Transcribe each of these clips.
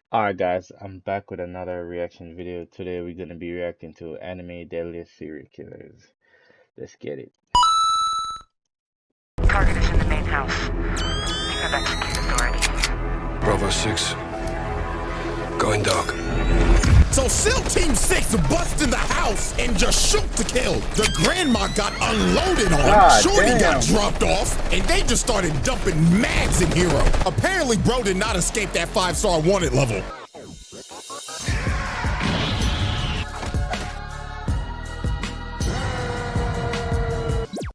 Alright guys, I'm back with another reaction video. Today we're gonna be reacting to anime Deadliest serial killers. Let's get it. Target is in the main house. You have executed already. Bravo 6. Going dark. So SEAL Team 6 bust in the house and just shoot to kill. The grandma got unloaded on, Shorty got dropped off, and they just started dumping mags in HIRO. Apparently, bro did not escape that 5-star wanted level.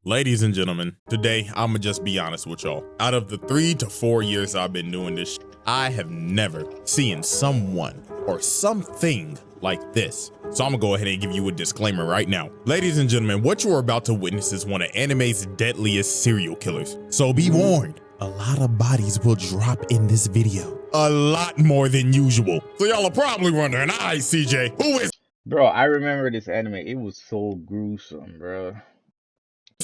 Ladies and gentlemen, today I'ma just be honest with y'all. Out of the 3 to 4 years I've been doing this, I have never seen someone or something like this. So I'm gonna go ahead and give you a disclaimer right now. Ladies and gentlemen, what you are about to witness is one of anime's deadliest serial killers. So be warned, a lot of bodies will drop in this video. A lot more than usual. So y'all are probably wondering, alright CJ, who is Bro, I remember this anime. It was so gruesome, bro.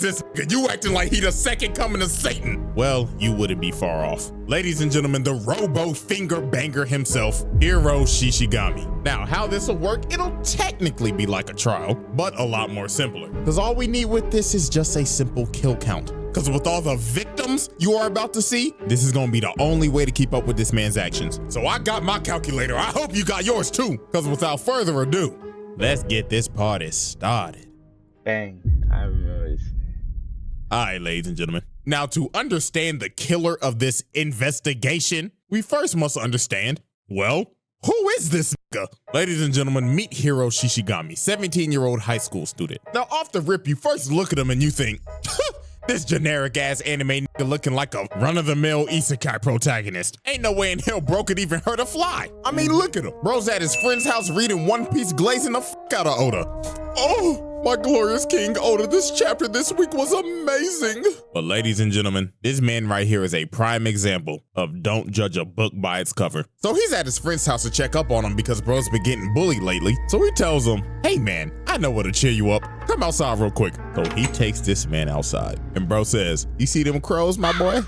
this nigga? You acting like he the second coming of Satan. Well, you wouldn't be far off. Ladies and gentlemen, the robo finger banger himself, HIRO Shishigami. Now, how this will work, it'll technically be like a trial, but a lot more simpler. Because all we need with this is just a simple kill count. Because with all the victims you are about to see, this is gonna be the only way to keep up with this man's actions. So I got my calculator. I hope you got yours too. Because without further ado, let's get this party started. Bang, I remember this. All right, ladies and gentlemen. Now, to understand the killer of this investigation, we first must understand, well, who is this nigga? Ladies and gentlemen, meet HIRO Shishigami, 17-year-old high school student. Now, off the rip, you first look at him and you think, this generic-ass anime nigga looking like a run-of-the-mill isekai protagonist. Ain't no way in hell bro could even hurt a fly. I mean, look at him. Bro's at his friend's house reading One Piece, glazing the fuck out of Oda. Oh, my glorious King Oda, this chapter this week was amazing. But ladies and gentlemen, this man right here is a prime example of don't judge a book by its cover. So he's at his friend's house to check up on him because bro's been getting bullied lately. So he tells him, hey man, I know what'll cheer you up. Come outside real quick. So he takes this man outside and bro says, you see them crows, my boy?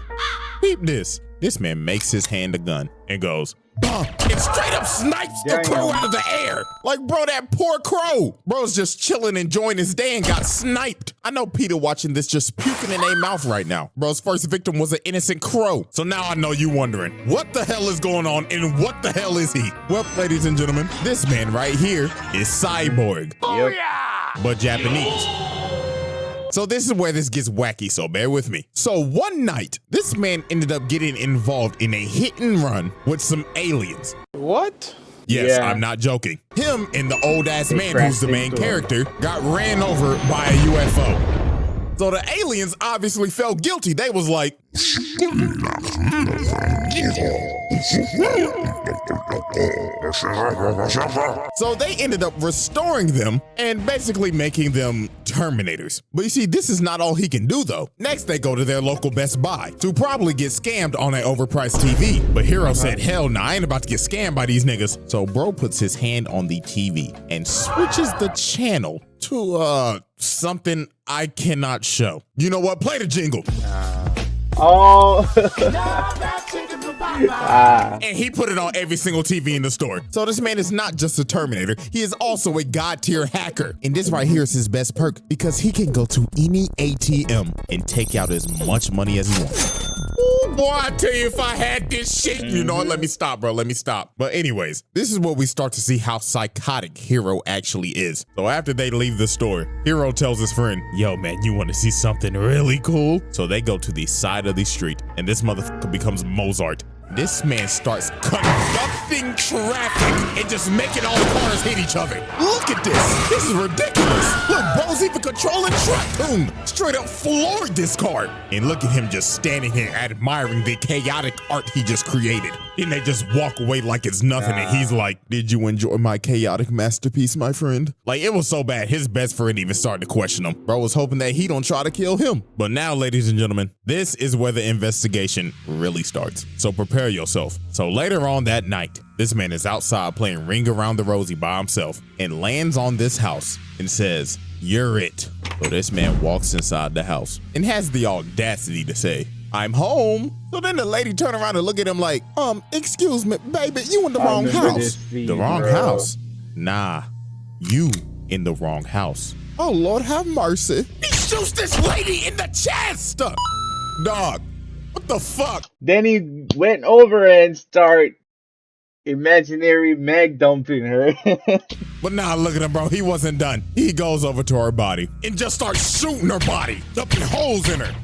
Peep this. This man makes his hand a gun and goes, and straight up snipes the crow out of the air. Like, bro, that poor crow. Bro's just chilling, enjoying his day and got sniped. I know Peter watching this just puking in their mouth right now. Bro's first victim was an innocent crow. So now I know you wondering, what the hell is going on and what the hell is he? Well, ladies and gentlemen, this man right here is Cyborg. Oh yeah! But Japanese. So this is where this gets wacky, so bear with me. So one night, this man ended up getting involved in a hit and run with some aliens. What? Yes, Yeah. I'm not joking. Him and the old ass man who's the main character got ran over by a UFO. So the aliens obviously felt guilty. They was like, so they ended up restoring them and basically making them Terminators. But you see, this is not all he can do though. Next, they go to their local Best Buy to probably get scammed on an overpriced TV. But HIRO said, hell nah, I ain't about to get scammed by these niggas. So bro puts his hand on the TV and switches the channel to something I cannot show. You know what? Play the jingle. Oh! And he put it on every single TV in the store. So this man is not just a Terminator, he is also a god tier hacker. And this right here is his best perk because he can go to any ATM and take out as much money as he wants. Ooh, boy, I tell you, if I had this shit, you know what? Let me stop, bro. Let me stop. But anyways, this is where we start to see how psychotic HIRO actually is. So after they leave the store, HIRO tells his friend, yo, man, you want to see something really cool? So they go to the side of the street and this motherfucker becomes Mozart. This man starts conducting traffic and just making all the cars hit each other. Look at this. This is ridiculous. Look, bro's even controlling Track. Straight up floored this car. And look at him just standing here admiring the chaotic art he just created. Then they just walk away like it's nothing. And he's like, did you enjoy my chaotic masterpiece, my friend? Like, it was so bad, his best friend even started to question him. Bro was hoping that he don't try to kill him. But now, ladies and gentlemen, this is where the investigation really starts. So prepare yourself. So later on that night, this man is outside playing Ring Around the Rosie by himself and lands on this house and says, you're it. So this man walks inside the house and has the audacity to say, I'm home. So then the lady turned around and look at him like, excuse me, baby, you in the wrong house. Scene, the wrong bro. house? Nah, you in the wrong house. Oh, Lord have mercy. He shoots this lady in the chest. Dog, what the fuck? Then he went over and start imaginary mag dumping her. But nah, look at him, bro. He wasn't done. He goes over to her body and just starts shooting her body, dumping holes in her.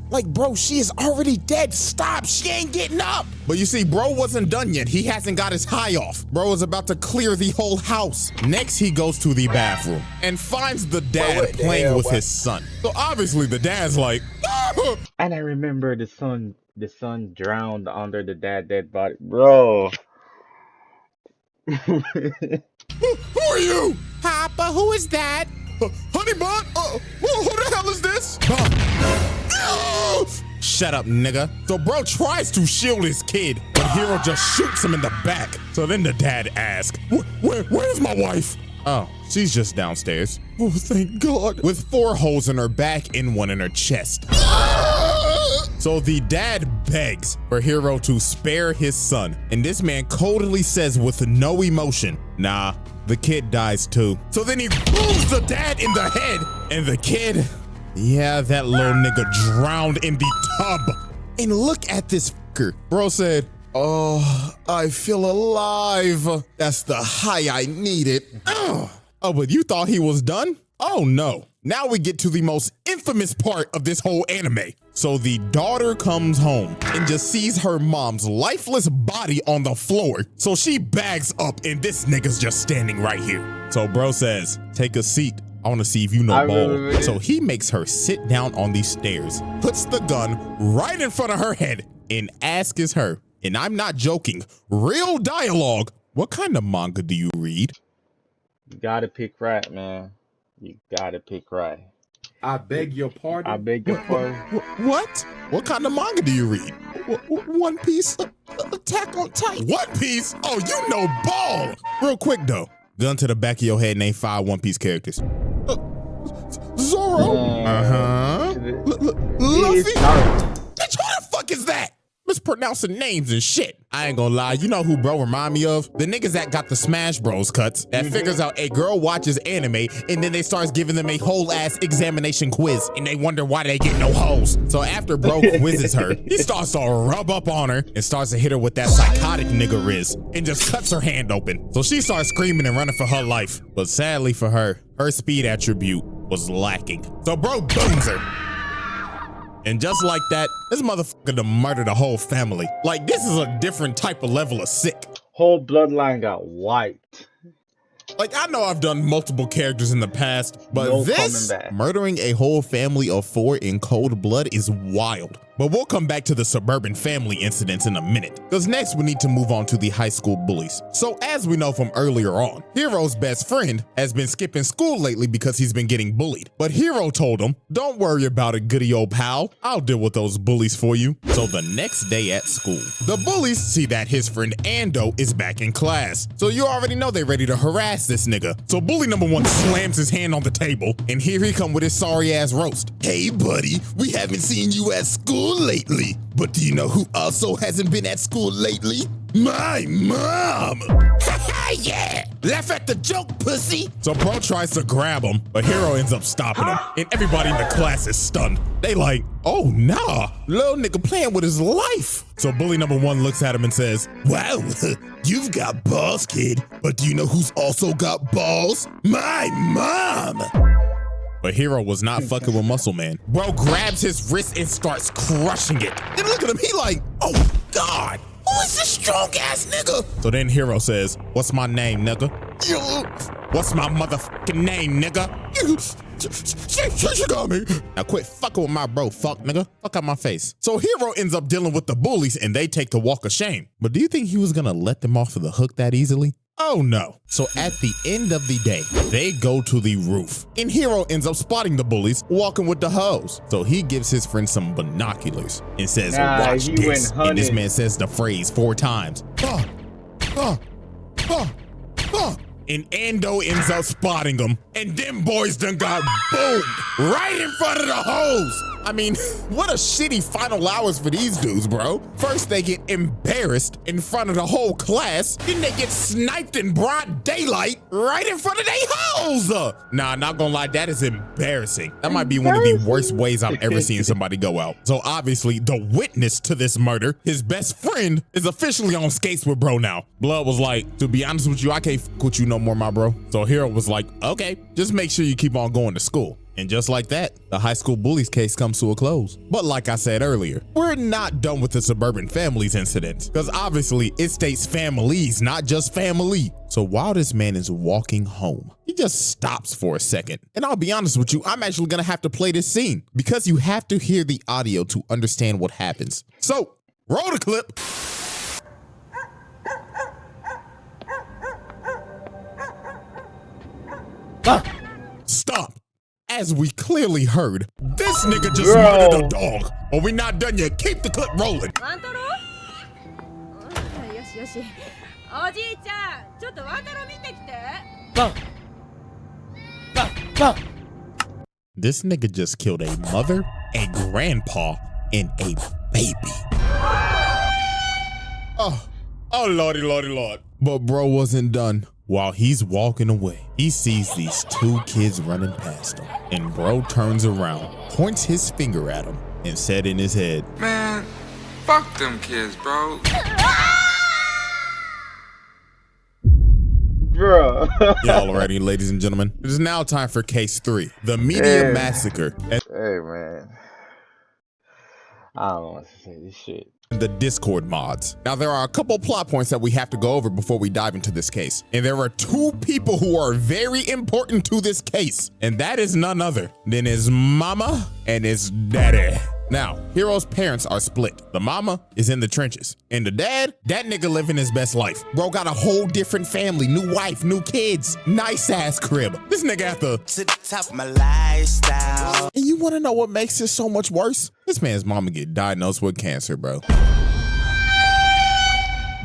Like, bro, she is already dead. Stop. She ain't getting up. But you see, bro wasn't done yet. He hasn't got his high off. Bro is about to clear the whole house. Next, he goes to the bathroom and finds the dad playing with his son. So obviously the dad's like, ah! And I remember the son drowned under the dead body. Bro. Who are you? Papa, who is that? Honey bun? Who the hell is this? Shut up, nigga. So bro tries to shield his kid, but Hiro just shoots him in the back. So then the dad asks, where's my wife? Oh, she's just downstairs. Oh, thank God. With 4 holes in her back and 1 in her chest. So the dad begs for Hiro to spare his son. And this man coldly says with no emotion, nah, the kid dies too. So then he booms the dad in the head, and the kid, yeah, that little nigga drowned in the tub. And look at this fucker. Bro said, oh, I feel alive. That's the high I needed. Oh, but you thought he was done? Oh no. Now we get to the most infamous part of this whole anime. So the daughter comes home and just sees her mom's lifeless body on the floor. So she bags up and this nigga's just standing right here. So bro says, take a seat. I want to see if you know ball. So he makes her sit down on these stairs, puts the gun right in front of her head and asks her, and I'm not joking, real dialogue, what kind of manga do you read? You gotta pick right, man. You gotta pick right. I beg your pardon? I beg your pardon. What? What kind of manga do you read? One Piece? Attack on Titan? One Piece? Oh, you know ball. Real quick though, gun to the back of your head, name 5 One Piece characters. Zoro? Luffy? Bitch, who the fuck is that? Mispronouncing names and shit. I ain't gonna lie, you know who bro remind me of? The niggas that got the Smash Bros cuts that figures out a girl watches anime and then they starts giving them a whole ass examination quiz and they wonder why they get no hoes. So after bro quizzes her, he starts to rub up on her and starts to hit her with that psychotic nigga riz and just cuts her hand open. So she starts screaming and running for her life. But sadly for her, her speed attribute was lacking. So bro booms her. And just like that, this motherfucker done murdered a whole family. Like, this is a different type of level of sick. Whole bloodline got wiped. Like, I know I've done multiple characters in the past, but No this, coming back. murdering a whole family of 4 in cold blood is wild. But we'll come back to the suburban family incidents in a minute, because next we need to move on to the high school bullies. So as we know from earlier on, Hiro's best friend has been skipping school lately because he's been getting bullied. But Hiro told him, don't worry about it, goody old pal. I'll deal with those bullies for you. So the next day at school, the bullies see that his friend Ando is back in class. So you already know they're ready to harass this nigga. So bully number 1 slams his hand on the table, and here he come with his sorry ass roast. Hey buddy, we haven't seen you at school lately, but do you know who also hasn't been at school lately? My mom! Yeah! Laugh at the joke, pussy! So bro tries to grab him, but Hiro ends up stopping him, and everybody in the class is stunned. They like, oh nah, little nigga playing with his life. So bully number 1 looks at him and says, wow, you've got balls, kid, but do you know who's also got balls? My mom! But Hiro was not fucking with Muscle Man. Bro grabs his wrist and starts crushing it. And look at him, he like, oh God, who is this strong ass nigga? So then Hiro says, what's my name, nigga? What's my motherfucking name, nigga? Shishigami. Now quit fucking with my bro, fuck nigga. Fuck out my face. So Hiro ends up dealing with the bullies and they take the walk of shame. But do you think he was gonna let them off of the hook that easily? Oh no. So at the end of the day, they go to the roof and Hiro ends up spotting the bullies walking with the hoes. So he gives his friend some binoculars and says, watch this. And this man says the phrase 4 times. And Ando ends up spotting them and them boys done got boomed right in front of the hoes. I mean, what a shitty final hours for these dudes, bro. First, they get embarrassed in front of the whole class. Then they get sniped in broad daylight right in front of their hoes. Nah, not gonna lie, that is embarrassing. That might be one of the worst ways I've ever seen somebody go out. So obviously, the witness to this murder, his best friend, is officially on skates with bro now. Blood was like, to be honest with you, I can't fuck with you no more, my bro. So Hero was like, okay, just make sure you keep on going to school. And just like that, the high school bullies case comes to a close. But like I said earlier, we're not done with the suburban families incident, because obviously it states families, not just family. So while this man is walking home, he just stops for a second. And I'll be honest with you, I'm actually gonna have to play this scene because you have to hear the audio to understand what happens. So roll the clip. Stop. As we clearly heard, this nigga just murdered a dog. But we not done yet. Keep the clip rolling. This nigga just killed a mother, a grandpa, and a baby. Oh lordy, lordy, lord. But bro wasn't done. While he's walking away, he sees these two kids running past him. And bro turns around, points his finger at him, and said in his head, "Man, fuck them kids, bro." Bro. Y'all ready, ladies and gentlemen? It is now time for case 3, the media massacre. Hey, man. I don't know what to say. This shit. The Discord mods. Now, there are a couple plot points that we have to go over before we dive into this case. And there are 2 people who are very important to this case. And that is none other than his mama and his daddy. Now, Hiro's parents are split. The mama is in the trenches. And the dad, that nigga living his best life. Bro got a whole different family, new wife, new kids, nice ass crib. This nigga at the top of my lifestyle. And you wanna know what makes it so much worse? This man's mama get diagnosed with cancer, bro.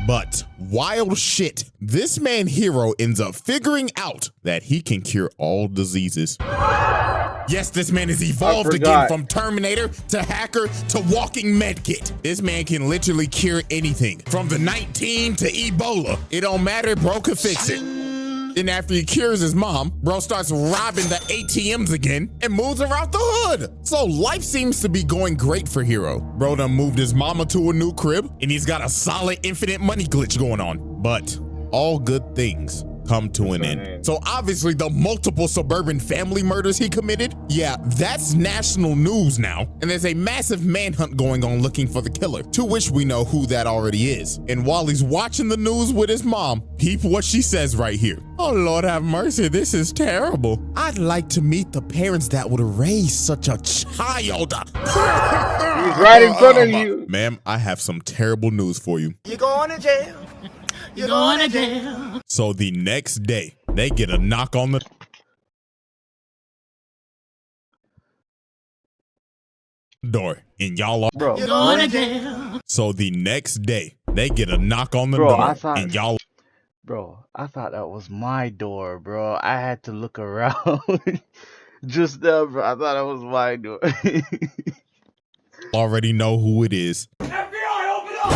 But wild shit, this man Hiro ends up figuring out that he can cure all diseases. Yes, this man is evolved again from Terminator to hacker to walking medkit. This man can literally cure anything from the 19 to Ebola. It don't matter, bro can fix it. Then after he cures his mom, bro starts robbing the ATMs again and moves around the hood. So life seems to be going great for Hiro. Bro done moved his mama to a new crib and he's got a solid infinite money glitch going on. But all good things come to an end. So obviously the multiple suburban family murders he committed, yeah, that's national news now. And there's a massive manhunt going on looking for the killer, to which we know who that already is. And while he's watching the news with his mom, peep what she says right here. Oh Lord have mercy, this is terrible. I'd like to meet the parents that would raise such a child. He's right in front of you. Ma'am, I have some terrible news for you. You're going to jail. You're going to jail. So the next day, they get a knock on the door, and y'all are Bro. You're going to jail. So the next day, they get a knock on the door, and y'all. Bro, I thought that was my door, bro. I had to look around just now, bro. I thought that was my door. Already know who it is. FBI, open up!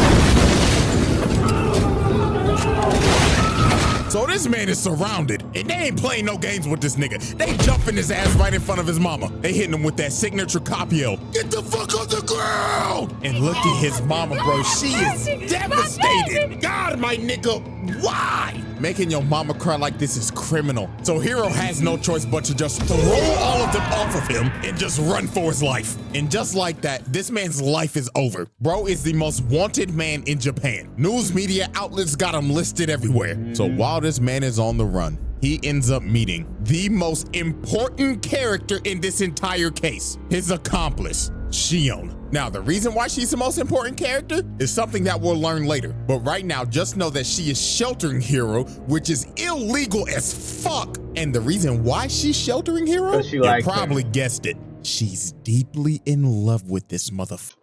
So this man is surrounded, and they ain't playing no games with this nigga. They jumping his ass right in front of his mama. They hitting him with that signature cop yell, "Get the fuck on the ground!" And look at his mama, bro. She is devastated. God, my nigga, why? Making your mama cry like this is criminal. So Hiro has no choice but to just throw all of them off of him and just run for his life. And just like that, this man's life is over. Bro is the most wanted man in Japan. News media outlets got him listed everywhere. So while this man is on the run, he ends up meeting the most important character in this entire case, his accomplice, Shion. Now, the reason why she's the most important character is something that we'll learn later. But right now, just know that she is sheltering Hiro, which is illegal as fuck. And the reason why she's sheltering Hiro, you probably guessed it. She's deeply in love with this motherfucker.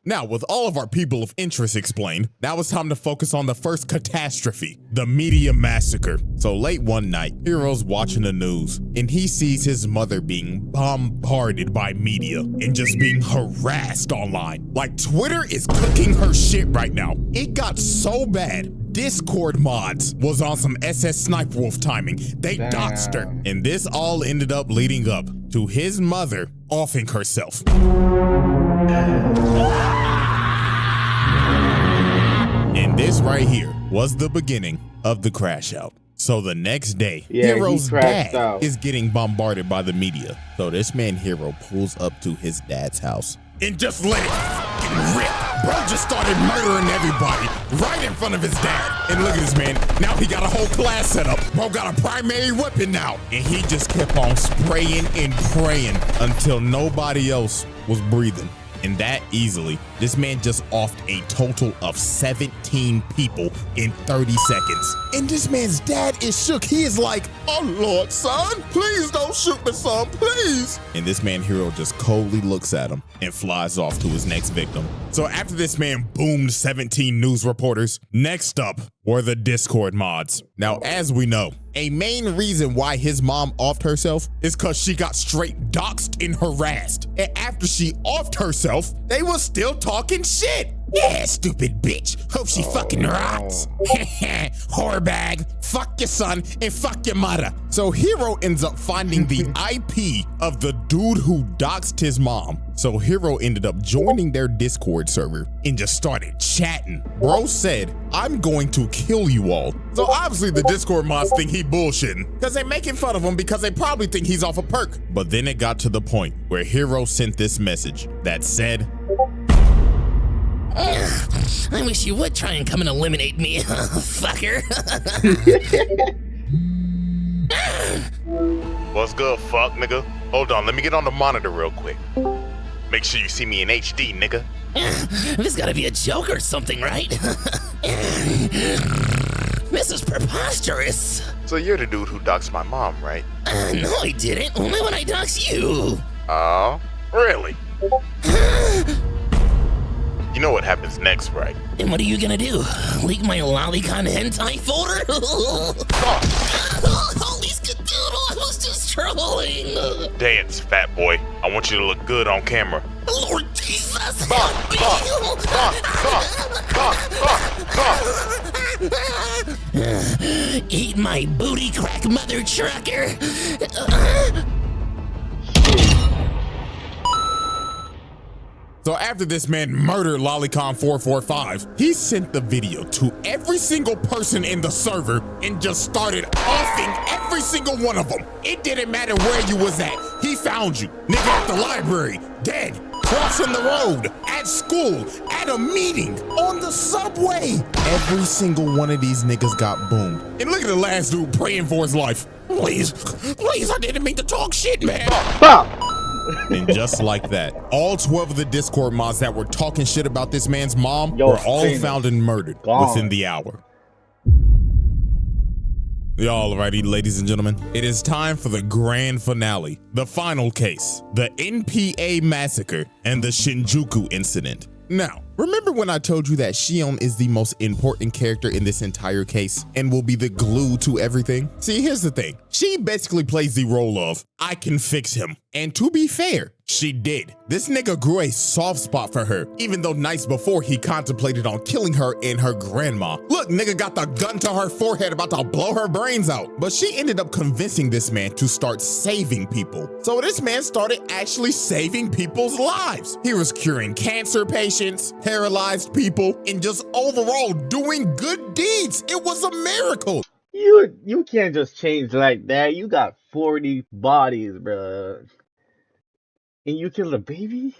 Now, with all of our people of interest explained, now it's time to focus on the first catastrophe, the media massacre. So late one night, Hiro's watching the news, and he sees his mother being bombarded by media and just being harassed online. Like, Twitter is cooking her shit right now. It got so bad, Discord mods was on some SS Sniper Wolf timing. They doxed her. And this all ended up leading up to his mother offing herself. And this right here was the beginning of the crash out. So the next day, Hiro's dad is getting bombarded by the media. So this man Hiro pulls up to his dad's house and just let it fucking rip. Bro just started murdering everybody right in front of his dad. And look at this man, now he got a whole class set up. Bro got a primary weapon now. And he just kept on spraying and praying until nobody else was breathing. And that easily, this man just offed a total of 17 people in 30 seconds. And this man's dad is shook. He is like, oh Lord, son, please don't shoot me, son, please. And this man Hiro just coldly looks at him and flies off to his next victim. So after this man boomed 17 news reporters, next up were the Discord mods. Now, as we know, a main reason why his mom offed herself is because she got straight doxed and harassed. And after she offed herself, they were still talking shit. Yeah, stupid bitch. Hope she fucking rots. Whore bag. Fuck your son and fuck your mother. So Hiro ends up finding the IP of the dude who doxed his mom. So Hiro ended up joining their Discord server and just started chatting. Bro said, I'm going to kill you all. So obviously the Discord mods think he bullshitting because they making fun of him because they probably think he's off a perk. But then it got to the point where Hiro sent this message that said, I wish you would try and come and eliminate me, fucker. What's good, fuck, nigga? Hold on, let me get on the monitor real quick. Make sure you see me in HD, nigga. This gotta be a joke or something, right? This is preposterous. So you're the dude who doxed my mom, right? No, I didn't. Only when I doxed you. Oh, really? You know what happens next, right? And what are you gonna do? Leak my lolicon hentai folder? Holy skadoodle, I was just trolling. Dance, fat boy. I want you to look good on camera. Lord Jesus, Fuck, help me. Eat my booty crack, mother trucker. so after this man murdered Lolicon445, he sent the video to every single person in the server and just started offing every single one of them. It didn't matter where you was at. He found you. Nigga at the library, dead, crossing the road, at school, at a meeting, on the subway. Every single one of these niggas got boomed. And look at the last dude praying for his life. Please, I didn't mean to talk shit, man. Stop. And just like that, all 12 of the Discord mods that were talking shit about this man's mom Yo, were all famous. found and murdered within the hour. Alrighty, ladies and gentlemen, it is time for the grand finale, the final case, the NPA massacre and the Shinjuku incident. Now, remember when I told you that Shion is the most important character in this entire case and will be the glue to everything? See, here's the thing. She basically plays the role of, I can fix him. And to be fair, she did. This nigga grew a soft spot for her, even though nights before he contemplated on killing her and her grandma. Look, nigga got the gun to her forehead about to blow her brains out. But she ended up convincing this man to start saving people. So this man started actually saving people's lives. He was curing cancer patients, paralyzed people, and just overall doing good deeds. It was a miracle. You can't just change like that. You got 40 bodies, bruh. And you killed a baby?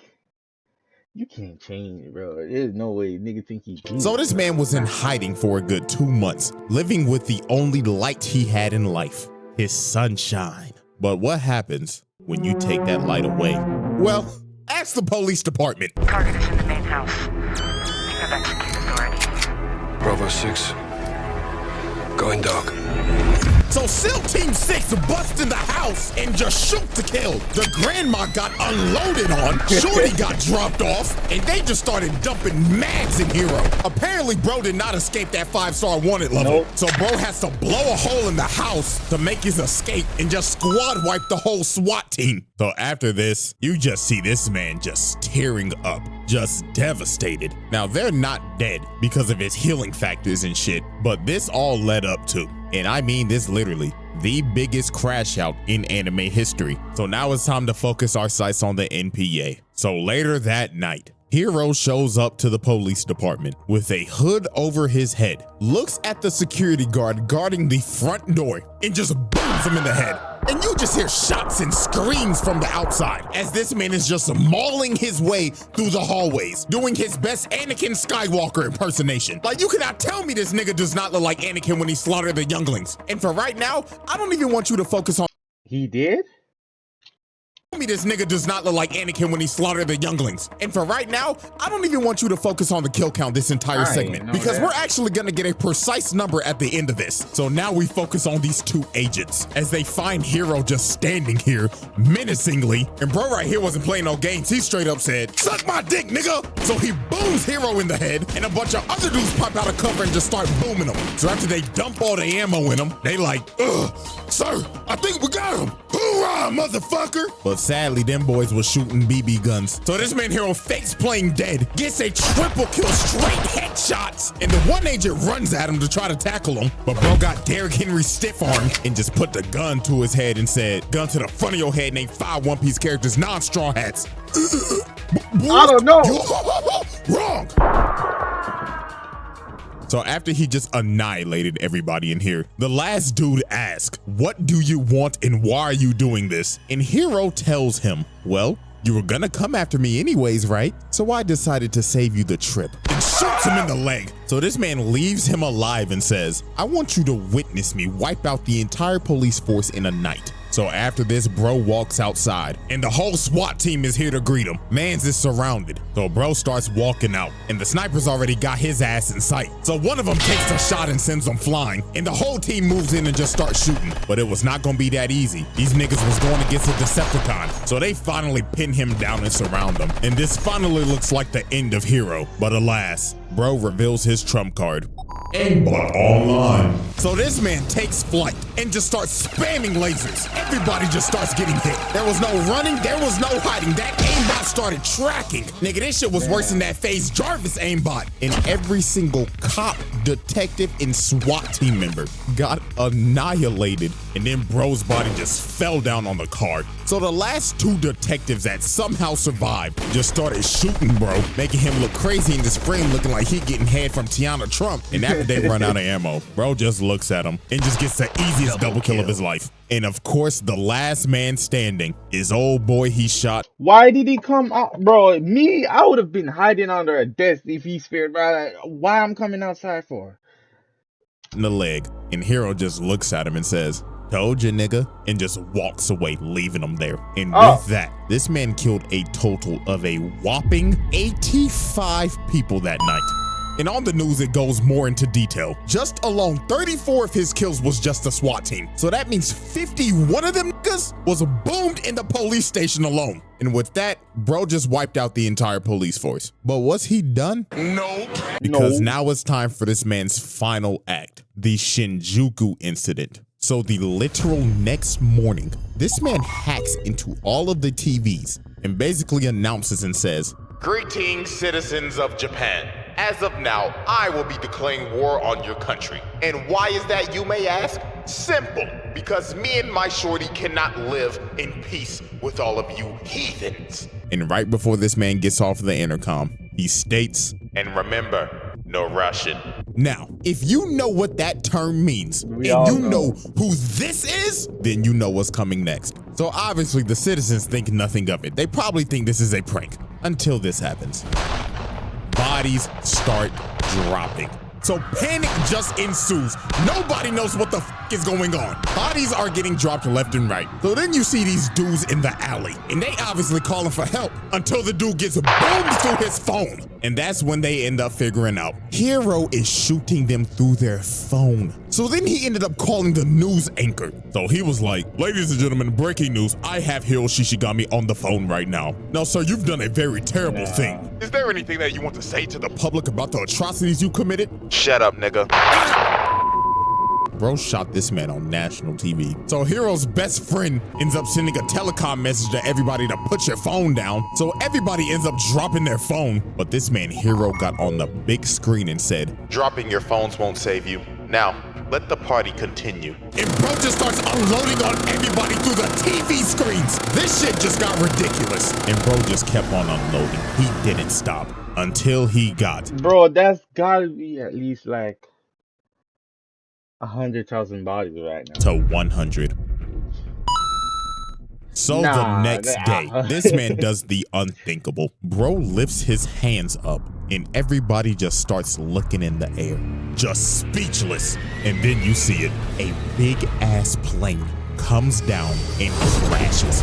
You can't change, bro. There's no way nigga think he can. So this man was in hiding for a good 2 months, living with the only light he had in life, his sunshine. But what happens when you take that light away? Well, ask the police department. Target is in the main house. You have execute authority. Bravo 6. Going dark. So SEAL Team 6 busts in the house and just shoot to kill. The grandma got unloaded on, Shorty got dropped off, and they just started dumping mags in HIRO. Apparently, bro did not escape that 5-star wanted level. Nope. So bro has to blow a hole in the house to make his escape and just squad wipe the whole SWAT team. So after this, you just see this man just tearing up, just devastated. Now they're not dead because of his healing factors and shit, but this all led up to, and I mean this literally, the biggest crash out in anime history. So now it's time to focus our sights on the NPA. So later that night, HIRO shows up to the police department with a hood over his head, looks at the security guard guarding the front door, and just booms him in the head. And you just hear shots and screams from the outside as this man is just mauling his way through the hallways, doing his best Anakin Skywalker impersonation. Like, you cannot tell me this nigga does not look like Anakin when he slaughtered the younglings. And for right now, I don't even want you to focus on— He did? me this nigga does not look like Anakin when he slaughtered the younglings. And for right now, I don't even want you to focus on the kill count this entire segment, because we're actually gonna get a precise number at the end of this. So now we focus on these two agents as they find HIRO just standing here menacingly. And bro right here wasn't playing no games. He straight up said, "Suck my dick, nigga." So he booms HIRO in the head, and a bunch of other dudes pop out of cover and just start booming him. So after they dump all the ammo in him, they like, "Ugh, sir, I think we got him. Hoorah, motherfucker." But sadly, them boys were shooting BB guns. So this man HIRO fakes playing dead, gets a triple kill, straight headshots, and the one agent runs at him to try to tackle him. But bro got Derrick Henry stiff armed and just put the gun to his head and said, "Gun to the front of your head, name 5 One Piece characters, non-straw hats." I don't know. Wrong. So after he just annihilated everybody in here, the last dude asks, "What do you want and why are you doing this?" And HIRO tells him, "Well, you were gonna come after me anyways, right? So I decided to save you the trip," and shoots him in the leg. So this man leaves him alive and says, "I want you to witness me wipe out the entire police force in a night." So after this, bro walks outside and the whole SWAT team is here to greet him. Mans is surrounded. So bro starts walking out and the sniper's already got his ass in sight. So one of them takes a shot and sends him flying, and the whole team moves in and just starts shooting. But it was not gonna be that easy. These niggas was going against a Decepticon. So they finally pin him down and surround him. And this finally looks like the end of HIRO. But alas, bro reveals his trump card. Aimbot online. So this man takes flight and just starts spamming lasers. Everybody just starts getting hit. There was no running, there was no hiding. That aimbot started tracking. Nigga, this shit was worse than that FaZe Jarvis aimbot. And every single cop, detective, and SWAT team member got annihilated. And then bro's body just fell down on the car. So the last 2 detectives that somehow survived just started shooting bro, making him look crazy in this frame, looking like he getting head from Tiana Trump. And after they run out of ammo, bro just looks at him and just gets the easiest double kill of his life. And of course, the last man standing is old boy he shot. Why did he come out? Bro, me, I would have been hiding under a desk if he spared, bro. Like, why I'm coming outside for? In the leg. And HIRO just looks at him and says, "Told you, nigga," and just walks away, leaving him there. And with that, this man killed a total of a whopping 85 people that night. And on the news, it goes more into detail. Just alone, 34 of his kills was just the SWAT team. So that means 51 of them niggas was boomed in the police station alone. And with that, bro just wiped out the entire police force. But was he done? Nope. Because now it's time for this man's final act, the Shinjuku incident. So the literal next morning, this man hacks into all of the TVs and basically announces and says, Greetings, citizens of Japan. As of now, I will be declaring war on your country. And why is that, you may ask? Simple. Because me and my shorty cannot live in peace with all of you heathens. And right before this man gets off the intercom, he states, And remember, no Russian. Now, if you know what that term means, and all you know. know who this is, then you know what's coming next. So obviously the citizens think nothing of it. They probably think this is a prank until this happens. Bodies start dropping. So panic just ensues. Nobody knows what the f fuck is going on? Bodies are getting dropped left and right. So then you see these dudes in the alley, and they obviously calling for help until the dude gets boomed through his phone. And that's when they end up figuring out HIRO is shooting them through their phone. So then he ended up calling the news anchor. So he was like, ladies and gentlemen, breaking news. I have HIRO SHISHIGAMI on the phone right now. Now, sir, you've done a very terrible thing. Is there anything that you want to say to the Public about the atrocities you committed? Shut up, nigga. Bro shot this man on national TV. So HIRO's best friend ends up sending a telecom message to everybody to put your phone down. So everybody ends up dropping their phone. But this man HIRO got on the big screen and said, Dropping your phones won't save you. Now, let the party continue. and bro just starts unloading on everybody through the TV screens. This shit just got ridiculous. And bro just kept on unloading. He didn't stop until he got. Bro, that's gotta be at least like 100,000 bodies right now. To 100. So the next day, this man does the unthinkable. Bro lifts his hands up and everybody just starts looking in the air, just speechless. And then you see it. A big ass plane comes down and crashes.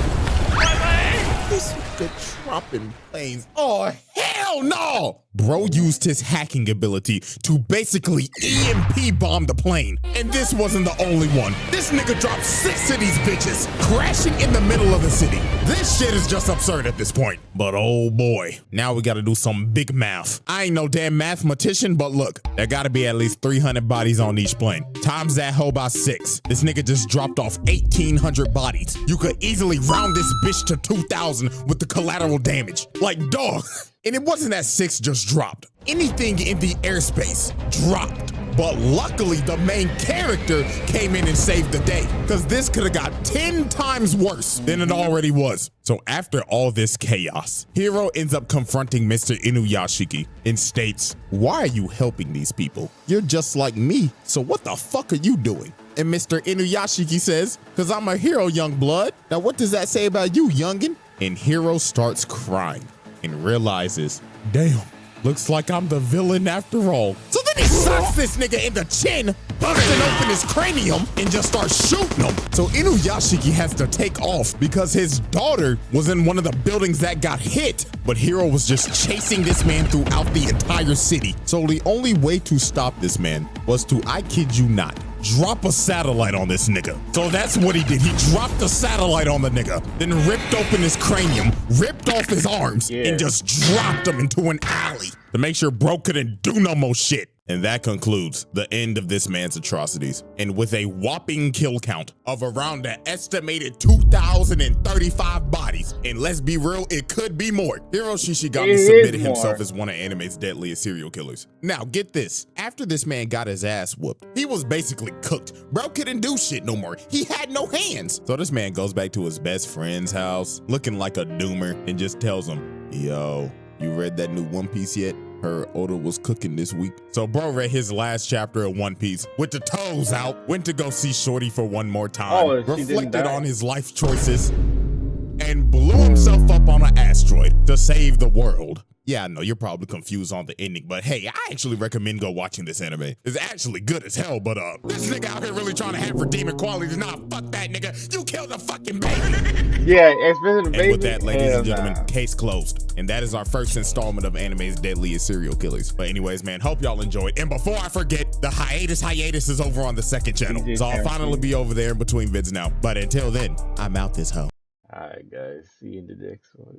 This nigga dropping planes. Oh, hell no! Bro used his hacking ability to basically EMP bomb the plane. And this wasn't the only one. This nigga dropped 6 of these bitches, crashing in the middle of the city. This shit is just absurd at this point. But oh boy, now we gotta do some big math. I ain't no damn mathematician, but look, there gotta be at least 300 bodies on each plane. Times that hoe by 6. This nigga just dropped off 1,800 bodies. You could easily round this bitch to 2,000 with the collateral damage. Like, dog. And it wasn't that 6 just dropped. Anything in the airspace dropped. But luckily, the main character came in and saved the day, because this could have got 10 times worse than it already was. So after all this chaos, HIRO ends up confronting Mr. Inuyashiki and states, why are you helping these people? You're just like me, so what the fuck are you doing? And Mr. Inuyashiki says, because I'm a hero, young blood. Now what does that say about you, youngin? And HIRO starts crying and realizes, damn, looks like I'm the villain after all. So then he slaps this nigga in the chin, busting open his cranium, and just starts shooting him. So Inuyashiki has to take off because his daughter was in one of the buildings that got hit, but HIRO was just chasing this man throughout the entire city. So the only way to stop this man was to, I kid you not, drop a satellite on this nigga. So that's what he did. He dropped the satellite on the nigga, then ripped open his cranium, ripped off his arms, and just dropped him into an alley to make sure bro couldn't do no more shit. And that concludes the end of this man's atrocities. And with a whopping kill count of around an estimated 2,035 bodies, and let's be real, it could be more, HIRO SHISHIGAMI submitted himself as one of anime's deadliest serial killers. Now get this, after this man got his ass whooped, he was basically cooked. Bro couldn't do shit no more. He had no hands. So this man goes back to his best friend's house, looking like a doomer, and just tells him, yo, you read that new One Piece yet? Her Oda was cooking this week. So bro read his last chapter of One Piece with the toes out, went to go see Shorty for one more time, reflected on his life choices, and blew himself up on an asteroid to save the world. Yeah, I know you're probably confused on the ending, but hey, I actually recommend go watching this anime. It's actually good as hell, but this nigga out here really trying to have redeeming qualities. Nah, fuck that nigga. You killed a fucking baby. Yeah, especially the baby. And with that, ladies and gentlemen, case closed. And that is our first installment of anime's deadliest serial killers. But anyways, man, hope y'all enjoyed. And before I forget, the hiatus is over on the second channel. So I'll finally be over there in between vids now. But until then, I'm out this hoe. Alright guys, see you in the next one.